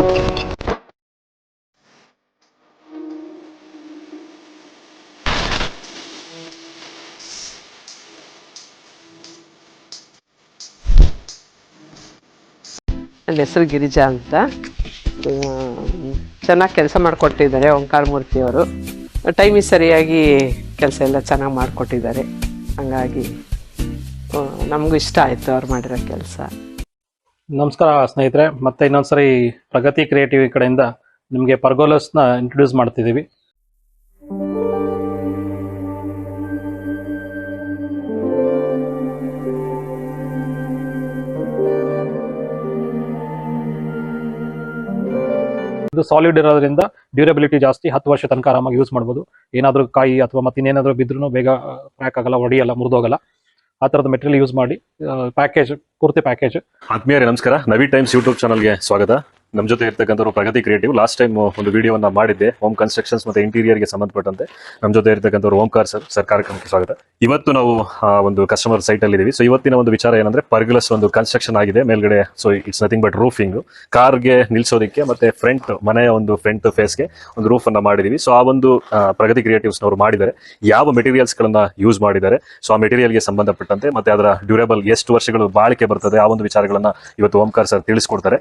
ನನ್ನ ಹೆಸರು ಗಿರಿಜಾ ಅಂತ. ಚೆನ್ನಾಗಿ ಕೆಲಸ ಮಾಡಿಕೊಟ್ಟಿದ್ದಾರೆ ಓಂಕಾರ ಮೂರ್ತಿಯವರು. ಟೈಮಿಗೆ ಸರಿಯಾಗಿ ಕೆಲಸ ಎಲ್ಲ ಚೆನ್ನಾಗಿ ಮಾಡಿಕೊಟ್ಟಿದ್ದಾರೆ. ಹಾಗಾಗಿ ನಮಗೂ ಇಷ್ಟ ಆಯಿತು ಅವ್ರು ಮಾಡಿರೋ ಕೆಲಸ. ನಮಸ್ಕಾರ ಸ್ನೇಹಿತರೆ, ಮತ್ತೆ ಇನ್ನೊಂದ್ಸರಿ ಪ್ರಗತಿ ಕ್ರಿಯೇಟಿವ್ ಕಡೆಯಿಂದ ನಿಮಗೆ ಪರ್ಗೋಲಸ್ನ ಇಂಟ್ರೊಡ್ಯೂಸ್ ಮಾಡ್ತಿದ್ದೀವಿ. ಇದು ಸಾಲಿಡ್ ಇರೋದ್ರಿಂದ ಡ್ಯೂರಬಿಲಿಟಿ ಜಾಸ್ತಿ, 10 ವರ್ಷ ತನಕ ಆರಾಮಾಗಿ ಯೂಸ್ ಮಾಡ್ಬೋದು. ಏನಾದರೂ ಕಾಯಿ ಅಥವಾ ಮತ್ತಿನ್ನೇನಾದರೂ ಬಿದ್ರೂ ಬೇಗ ಕ್ರ್ಯಾಕ್ ಆಗಲ್ಲ, ಒಡೆಯಲ್ಲ, ಮುರಿದೋಗಲ್ಲ. ಆ ಥರದ ಮೆಟೀರಿಯಲ್ ಯೂಸ್ ಮಾಡಿ ಪ್ಯಾಕೇಜ್, ಪೂರ್ತಿ ಪ್ಯಾಕೇಜ್. ಆತ್ಮೀಯರೇ ನಮಸ್ಕಾರ, ನವಿ ಟೈಮ್ಸ್ ಯೂಟ್ಯೂಬ್ ಚಾನಲ್ಗೆ ಸ್ವಾಗತ. ನಮ್ಮ ಜೊತೆ ಇರ್ತಕ್ಕಂಥವ್ರು ಪ್ರಗತಿ ಕ್ರಿಯೇಟಿವ್. ಲಾಸ್ಟ್ ಟೈಮ್ ಒಂದು ವಿಡಿಯೋವನ್ನ ಮಾಡಿದ್ದೆ ಹೋಮ್ ಕನ್ಸ್ಟ್ರಕ್ಷನ್ಸ್ ಮತ್ತೆ ಇಂಟೀರಿಯರ್ಗೆ ಸಂಬಂಧಪಟ್ಟಂತೆ. ನಮ್ಮ ಜೊತೆ ಇರ್ತಕ್ಕಂಥವ್ರು ಓಂಕಾರ್ ಸರ್ ಕಾರ್ಯಕ್ರಮಕ್ಕೆ ಸ್ವಾಗತ. ಇವತ್ತು ನಾವು ಒಂದು ಕಸ್ಟಮರ್ ಸೈಟ್ ಅಲ್ಲಿ ಇದೀವಿ. ಸೊ ಇವತ್ತಿನ ಒಂದು ವಿಚಾರ ಏನಂದ್ರೆ, ಪರ್ಗಲಸ್ ಒಂದು ಕನ್ಸ್ಟ್ರಕ್ಷನ್ ಆಗಿದೆ ಮೇಲ್ಗಡೆ. So it's nothing but roofing. ಕಾರ್ಗೆ ನಿಲ್ಸೋದಕ್ಕೆ ಮತ್ತೆ ಫ್ರಂಟ್ ಮನೆಯ ಒಂದು ಫ್ರಂಟ್ ಫೇಸ್ಗೆ ಒಂದು ರೂಫ್ ಅನ್ನ ಮಾಡಿದೀವಿ. ಸೊ ಆ ಒಂದು ಪ್ರಗತಿ ಕ್ರಿಯೇಟಿವ್ಸ್ ನವರು ಮಾಡಿದ್ದಾರೆ. ಯಾವ ಮೆಟೀರಿಯಲ್ಸ್ ಗಳನ್ನ ಯೂಸ್ ಮಾಡಿದ್ದಾರೆ, ಸೊ ಆ ಮೆಟೀರಿಯಲ್ಗೆ ಸಂಬಂಧಪಟ್ಟಂತೆ ಮತ್ತೆ ಅದರ ಡ್ಯೂರೇಬಲ್ ಎಷ್ಟು ವರ್ಷಗಳು ಬಾಳಿಕೆ ಬರ್ತದೆ, ಆ ಒಂದು ವಿಚಾರಗಳನ್ನ ಇವತ್ತು ಓಂಕಾರ್ ಸರ್ ತಿಳಿಸ್ಕೊಡ್ತಾರೆ.